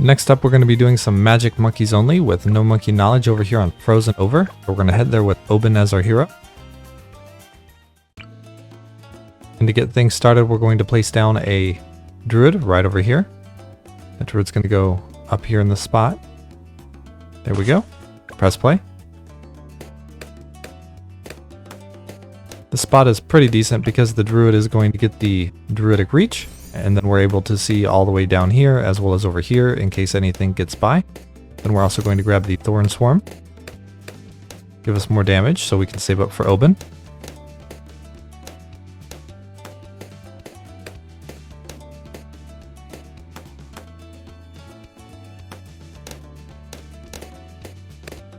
Next up, we're going to be doing some magic monkeys only with no monkey knowledge over here on Frozen Over. We're going to head there with Oben as our hero. And to get things started, we're going to place down a druid right over here. The druid's going to go up here in the spot. There we go. Press play. The spot is pretty decent because the druid is going to get the druidic reach, and then we're able to see all the way down here as well as over here in case anything gets by. Then we're also going to grab the Thorn Swarm. Give us more damage so we can save up for Oben.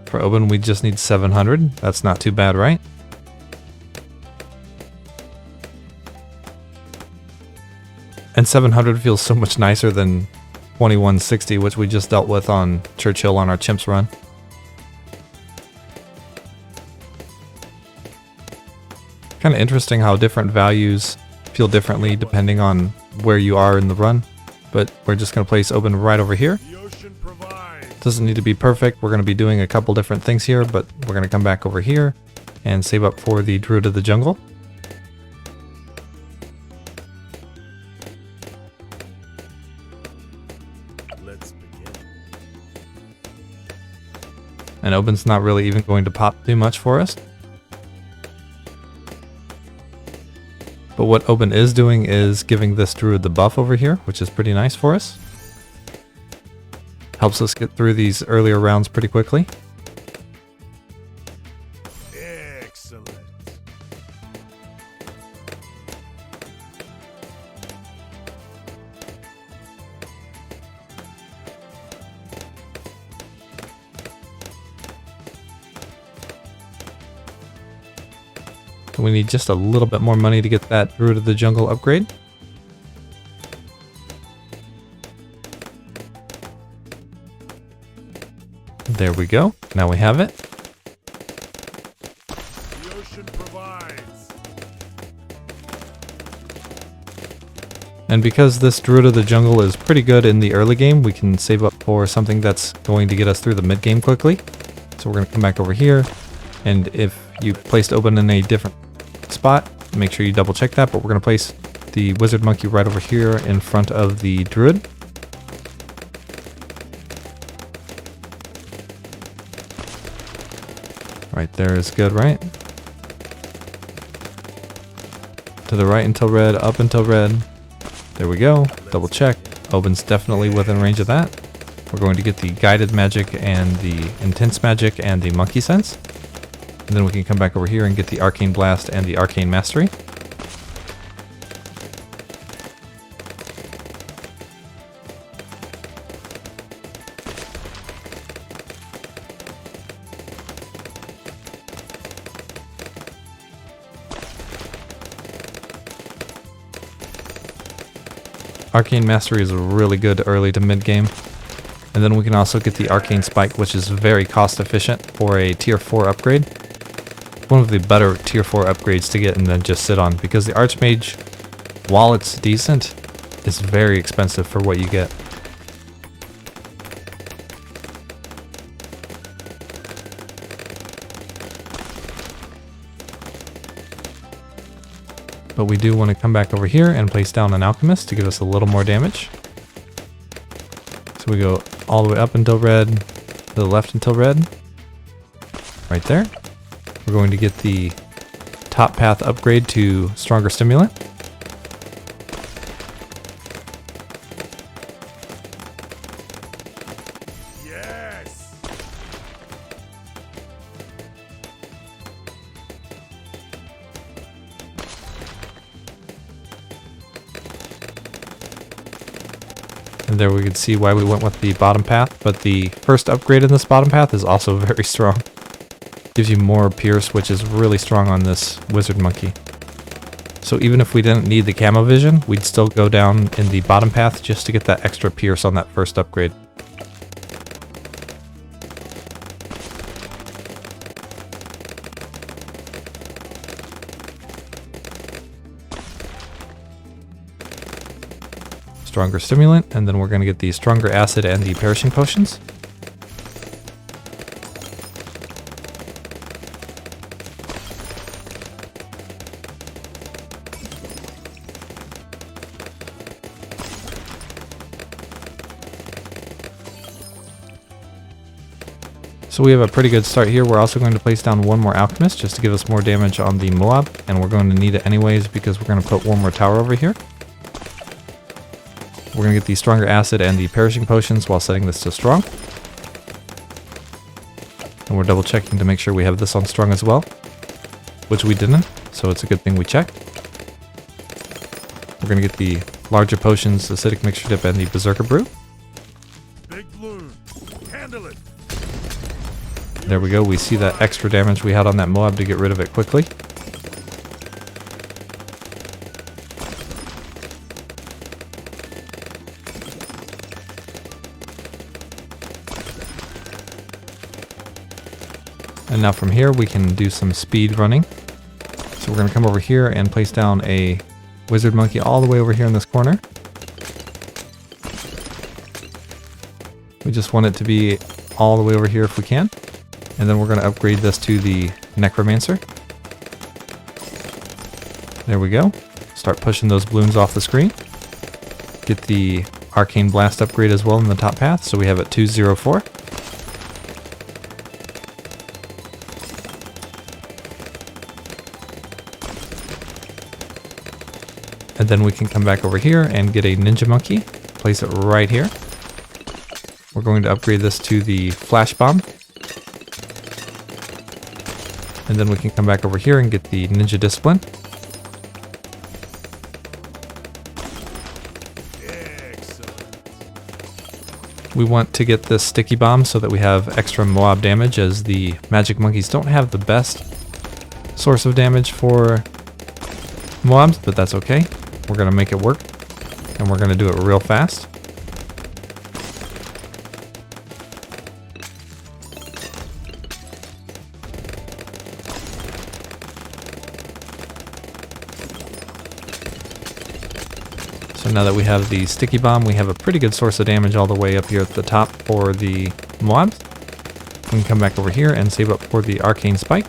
For Oben, we just need 700. That's not too bad, right? And 700 feels so much nicer than 2160, which we just dealt with on Churchill on our Chimps run. Kind of interesting how different values feel differently depending on where you are in the run. But we're just going to place Oben right over here. Doesn't need to be perfect. We're going to be doing a couple different things here, but we're going to come back over here and save up for the Druid of the Jungle. Let's begin. And Oben's not really even going to pop too much for us. But what Oben is doing is giving this Druid the buff over here, which is pretty nice for us. Helps us get through these earlier rounds pretty quickly. Excellent. We need just a little bit more money to get that Druid of the Jungle upgrade. There we go. Now we have it. The ocean provides. And because this Druid of the Jungle is pretty good in the early game, we can save up for something that's going to get us through the mid game quickly. So we're going to come back over here. And if you placed Oben in a different spot, make sure you double check that. But we're going to place the Wizard Monkey right over here in front of the Druid. Right there is good, right? To the right until red, up until red. There we go. Double check. Oben's definitely within range of that. We're going to get the Guided Magic and the Intense Magic and the Monkey Sense. And then we can come back over here and get the Arcane Blast and the Arcane Mastery. Arcane Mastery is really good early to mid game. And then we can also get the Arcane Spike, which is very cost efficient for a tier 4 upgrade. One of the better tier 4 upgrades to get and then just sit on, because the Archmage, while it's decent, is very expensive for what you get. But we do want to come back over here and place down an Alchemist to give us a little more damage. So we go all the way up until red, to the left until red. Right there. We're going to get the top path upgrade to Stronger Stimulant. Yes. And there we can see why we went with the bottom path, but the first upgrade in this bottom path is also very strong. Gives you more Pierce, which is really strong on this Wizard Monkey. So even if we didn't need the Camo Vision, we'd still go down in the bottom path just to get that extra Pierce on that first upgrade. stronger stimulant, and then we're going to get the stronger acid and the perishing potions. So we have a pretty good start here. We're also going to place down one more alchemist just to give us more damage on the Moab, and we're going to need it anyways because we're going to put one more tower over here. We're going to get the stronger acid and the perishing potions while setting this to strong. And we're double checking to make sure we have this on strong as well, which we didn't, so it's a good thing we checked. We're going to get the larger potions, acidic mixture dip, and the berserker brew. Big balloon. Handle it. There we go, we see that extra damage we had on that Moab to get rid of it quickly. And now from here we can do some speed running. So we're going to come over here and place down a wizard monkey all the way over here in this corner. We just want it to be all the way over here if we can. And then we're going to upgrade this to the necromancer. There we go. Start pushing those balloons off the screen. Get the arcane blast upgrade as well in the top path, so we have it 204. And then we can come back over here and get a ninja monkey. Place it right here. We're going to upgrade this to the flash bomb. And then we can come back over here and get the ninja discipline. Excellent. We want to get this sticky bomb so that we have extra Moab damage, as the magic monkeys don't have the best source of damage for Moabs, but that's okay. We're going to make it work, and we're going to do it real fast. So now that we have the sticky bomb, we have a pretty good source of damage all the way up here at the top for the Moabs. We can come back over here and save up for the arcane spike.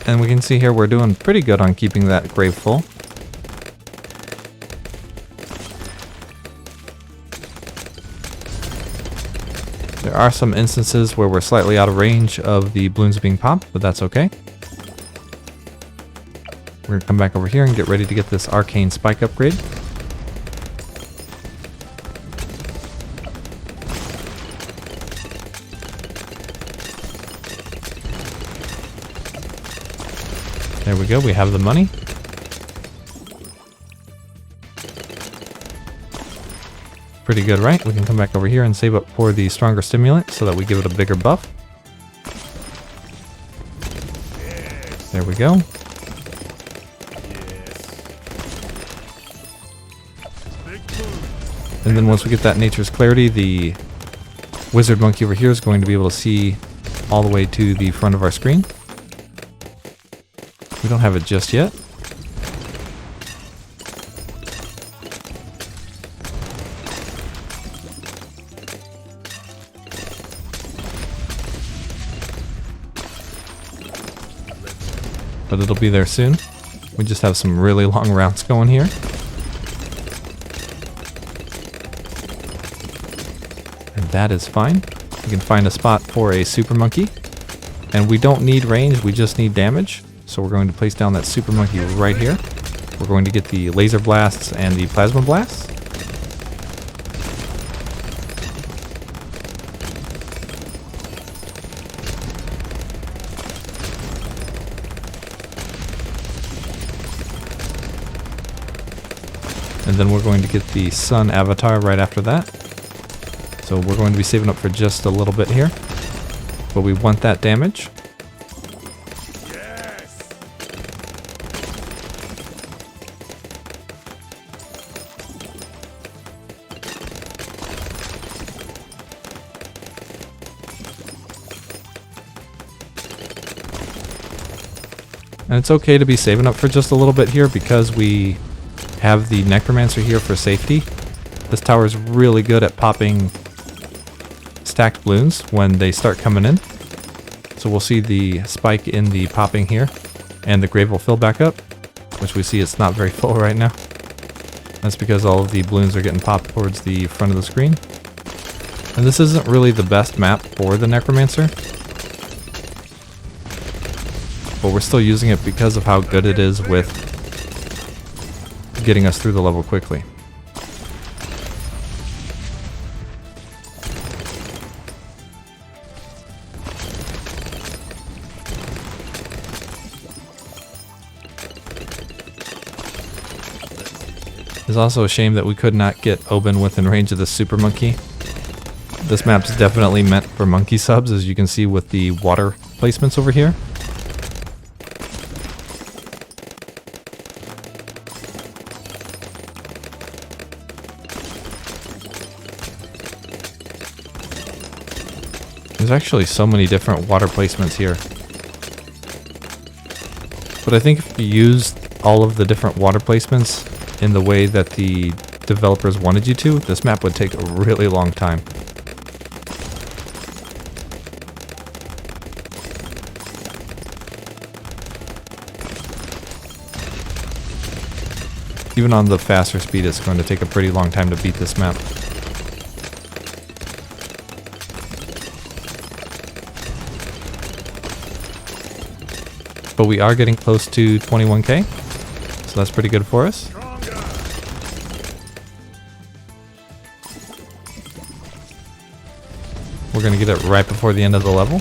And we can see here we're doing pretty good on keeping that grave full. There are some instances where we're slightly out of range of the balloons being popped, but that's okay. We're going to come back over here and get ready to get this arcane spike upgrade. There we go, we have the money. Pretty good, right? We can come back over here and save up for the stronger stimulant so that we give it a bigger buff. There we go. And then once we get that nature's clarity, the wizard monkey over here is going to be able to see all the way to the front of our screen. We don't have it just yet. But it'll be there soon. We just have some really long routes going here. And that is fine. We can find a spot for a super monkey. And we don't need range, we just need damage. So we're going to place down that super monkey right here. We're going to get the laser blasts and the plasma blasts. And then we're going to get the sun avatar right after that. So we're going to be saving up for just a little bit here. But we want that damage. Yes. And it's okay to be saving up for just a little bit here because we have the Necromancer here for safety. This tower is really good at popping stacked balloons when they start coming in. So we'll see the spike in the popping here, and the grave will fill back up, which we see it's not very full right now. That's because all of the balloons are getting popped towards the front of the screen. And this isn't really the best map for the Necromancer, but we're still using it because of how good it is with getting us through the level quickly. It's also a shame that we could not get Oben within range of the Super Monkey. This map's definitely meant for monkey subs, as you can see with the water placements over here. There's actually so many different water placements here. But I think if you used all of the different water placements in the way that the developers wanted you to, this map would take a really long time. Even on the faster speed, it's going to take a pretty long time to beat this map. But we are getting close to 21k, so that's pretty good for us. We're going to get it right before the end of the level.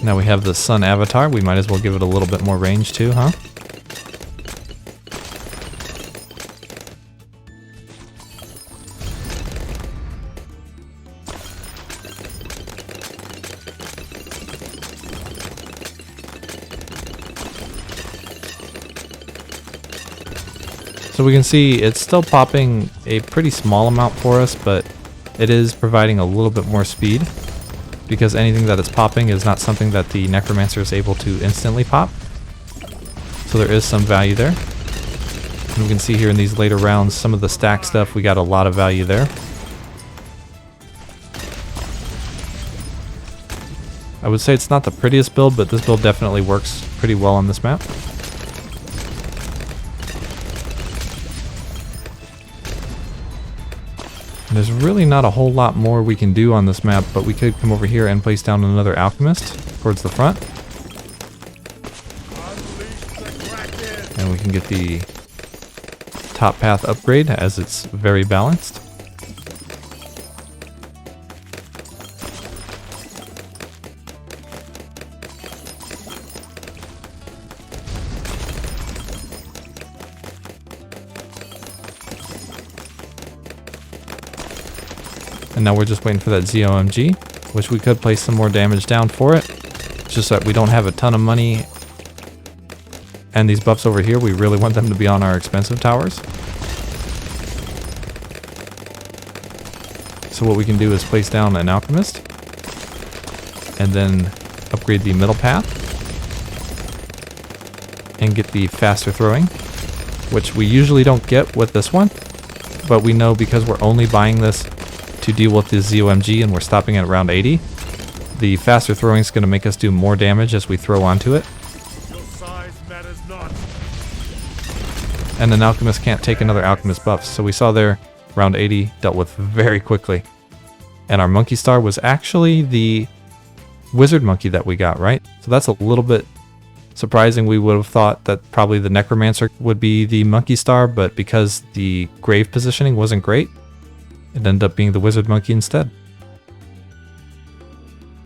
Now we have the sun avatar, we might as well give it a little bit more range too, huh? So we can see it's still popping a pretty small amount for us, but it is providing a little bit more speed, because anything that it's popping is not something that the Necromancer is able to instantly pop. So there is some value there. And we can see here in these later rounds, some of the stack stuff, we got a lot of value there. I would say it's not the prettiest build, but this build definitely works pretty well on this map. There's really not a whole lot more we can do on this map, but we could come over here and place down another Alchemist towards the front. And we can get the top path upgrade as it's very balanced. And now we're just waiting for that ZOMG, which we could place some more damage down for it. It's just that we don't have a ton of money. And these buffs over here, we really want them to be on our expensive towers. So what we can do is place down an Alchemist. And then upgrade the middle path. And get the faster throwing, which we usually don't get with this one. But we know because we're only buying this to deal with the ZOMG and we're stopping at around 80, the faster throwing is going to make us do more damage as we throw onto it. Your size matters not. And an Alchemist can't take another Alchemist buff, so we saw there round 80 dealt with very quickly. And our Monkey Star was actually the Wizard Monkey that we got, right? So that's a little bit surprising. We would have thought that probably the Necromancer would be the Monkey Star, but because the grave positioning wasn't great, it ended up being the Wizard Monkey instead.